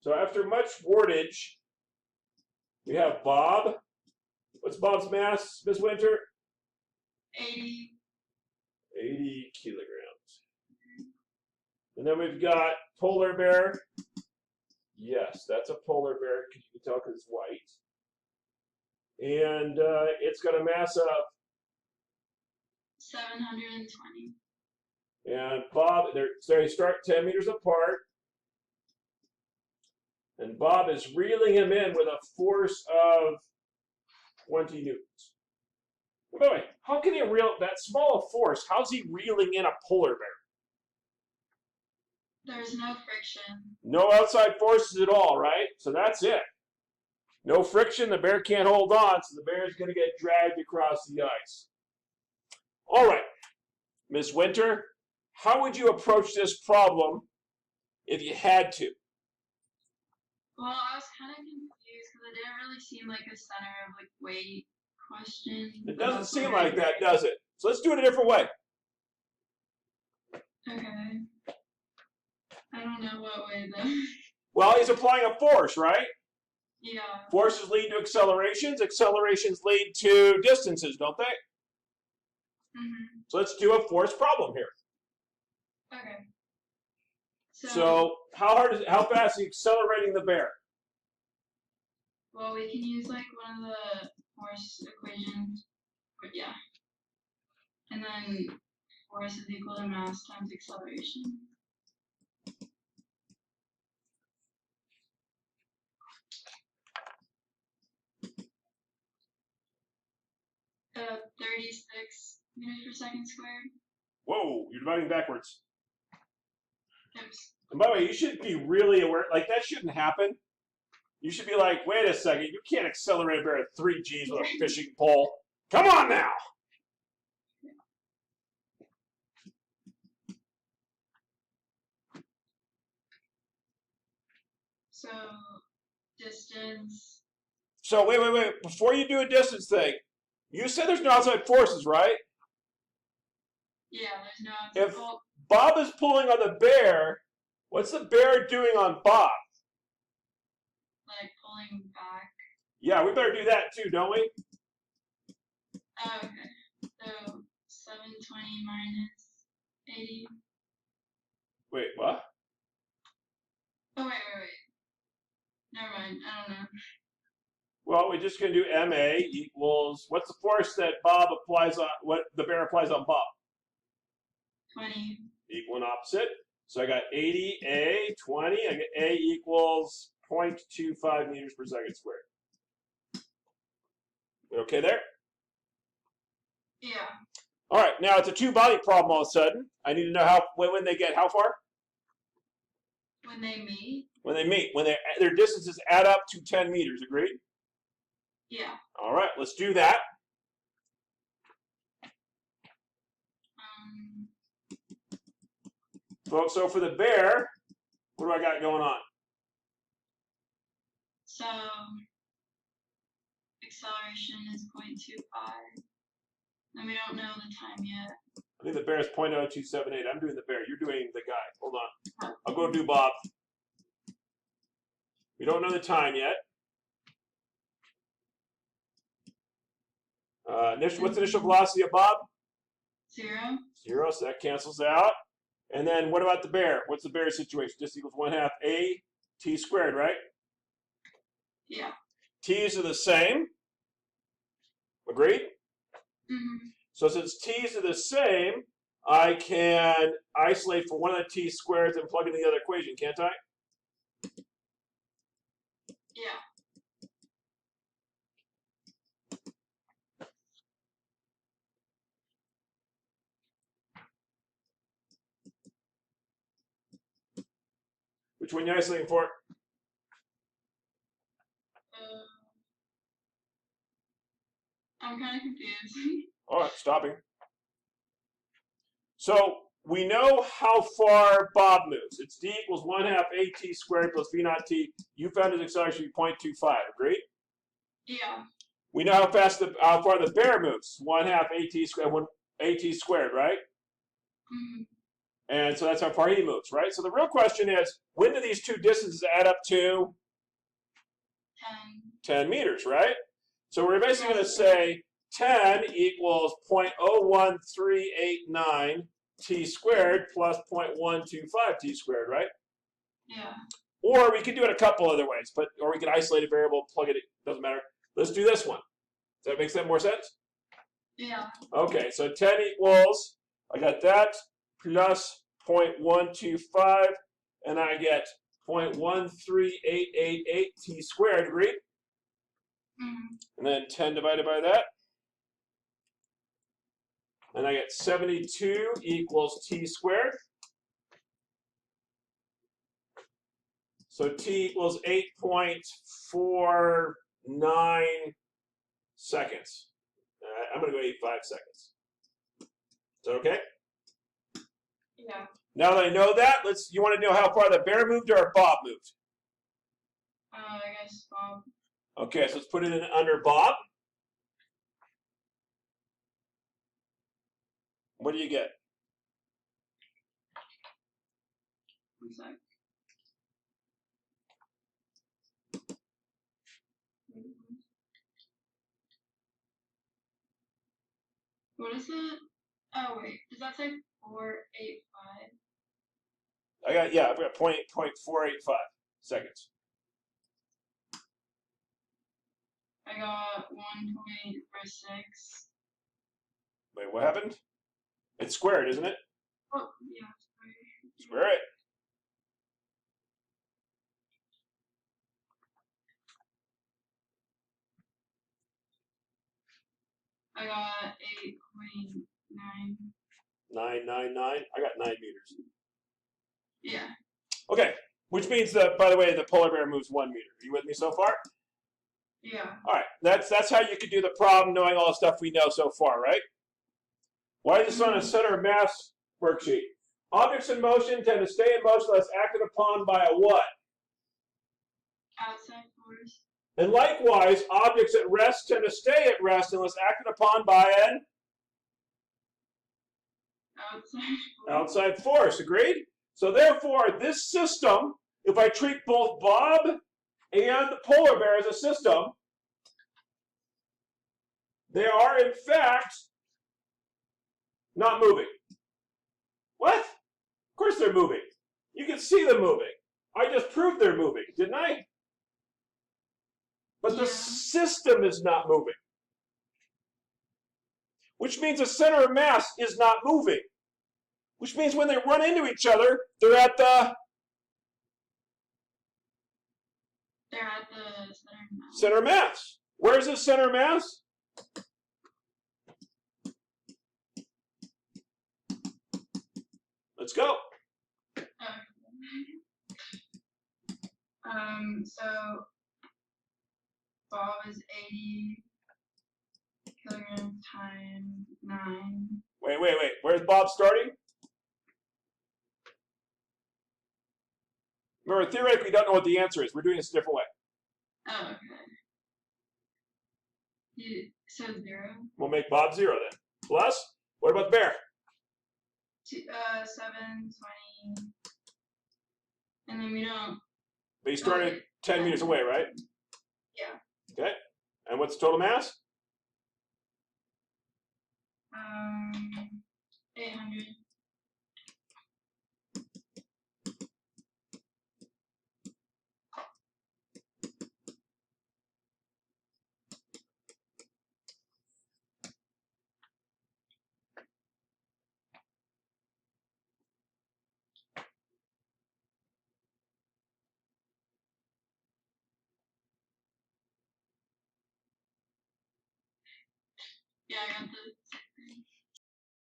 So after much wordage, we have Bob. What's Bob's mass, Miss Winter? 80. 80 kilograms. And then we've got polar bear. Yes, that's a polar bear because you can tell because it's white. And it's got a mass of 720. And Bob, they start 10 meters apart. And Bob is reeling him in with a force of 20 newtons. By the way, how can he reel that small a force? How's he reeling in a polar bear? There's no friction. No outside forces at all, right? So that's it. No friction, the bear can't hold on, so the bear is going to get dragged across the ice. All right, Miss Winter, how would you approach this problem if you had to? Well, I was kind of confused because it didn't really seem like a center of like weight question. It doesn't seem like that, does it? So let's do it a different way. Okay. I don't know what way though. Well, he's applying a force, right? Yeah. Forces lead to accelerations. Accelerations lead to distances, don't they? Mm-hmm. So let's do a force problem here. Okay. So how fast is he accelerating the bear? Well, we can use like one of the force equations. But yeah. And then force is equal to mass times acceleration. Uh, 36 meters per second squared. Whoa, you're dividing backwards. Oops. And by the way, you should be really aware, like that shouldn't happen. You should be like, wait a second, you can't accelerate a bear at 3 Gs with a fishing pole. Come on now! So, distance. So wait. Before you do a distance thing, you said there's no outside forces, right? Yeah, there's no outside. If Bob is pulling on the bear, what's the bear doing on Bob? Like pulling back. Yeah, we better do that too, don't we? Oh, okay. So 720 minus 80. Wait, what? Oh, wait. Never mind. I don't know. Well, we're just going to do MA equals, what's the force that Bob applies on, what the bear applies on Bob? 20. Equal and opposite. So I got 80, A, 20. I get A equals 0.25 meters per second squared. Okay there? Yeah. All right, now it's a two-body problem all of a sudden. I need to know when they get how far? When they meet? When they meet. When their distances add up to 10 meters, agreed? Yeah. All right, let's do that. So for the bear, what do I got going on? So acceleration is 0.25. And we don't know the time yet. I think the bear is 0.0278. I'm doing the bear. You're doing the guy. Hold on. I'll go do Bob. We don't know the time yet. What's the initial velocity of Bob? 0. 0, so that cancels out. And then what about the bear? What's the bear situation? Just equals 1/2 a t squared, right? Yeah. T's are the same. Agreed? Mm-hmm. So since T's are the same, I can isolate for one of the t squareds and plug in the other equation, can't I? Yeah. Which one are you isolating for? I'm kind of confused. All right, stopping. So we know how far Bob moves. It's d equals 1/2 at squared plus v naught t. You found his acceleration to be 0.25. Agreed? Yeah. We know how far the bear moves. 1/2 at squared, at squared, right? Mm-hmm. And so that's how far he moves, right? So the real question is, when do these two distances add up to 10 meters, right? So we're basically going to say 10 equals 0.01389 t squared plus 0.125 t squared, right? Yeah. Or we could do it a couple other ways, or we could isolate a variable, plug it in, doesn't matter. Let's do this one. Does that make more sense? Yeah. Okay, so 10 equals, I got that, plus 0.125, and I get 0.13888 t squared, agreed? Mm-hmm. And then 10 divided by that. And I get 72 equals t squared. So t equals 8.49 seconds. I'm going to go 85 seconds. Is that okay? Yeah. Now that I know that, you want to know how far the bear moved or Bob moved? I guess Bob. Okay, so let's put it in under Bob. What do you get? One sec. What is it? Oh wait, does that say 485? I've got 0.485 seconds. I got 1.46. Wait, what happened? It's squared, isn't it? Oh yeah. Square it. I got 8.9. 999. I got 9 meters. Yeah. Okay, which means that, by the way, the polar bear moves 1 meter. Are you with me so far? Yeah. All right, that's how you could do the problem, knowing all the stuff we know so far, right? Why is this on a center of mass worksheet? Objects in motion tend to stay in motion unless acted upon by a what? Outside force. And likewise, objects at rest tend to stay at rest unless acted upon by an outside force. Agreed? So therefore, this system, if I treat both Bob and the polar bear as a system, they are in fact not moving. What? Of course they're moving. You can see them moving. I just proved they're moving, didn't I? But the system is not moving. Which means the center of mass is not moving. Which means when they run into each other, they're at the center of mass. Where's the center of mass? Let's go. So Bob is 80 kilograms times 9. Wait. Where's Bob starting? Remember, theoretically, we don't know what the answer is. We're doing this a different way. Oh, okay. So 0. We'll make Bob 0 then. Plus, what about the bear? 7, 20. And then we don't. But he started 10 meters away, right? Yeah. Okay. And what's the total mass? 800. Yeah, I got the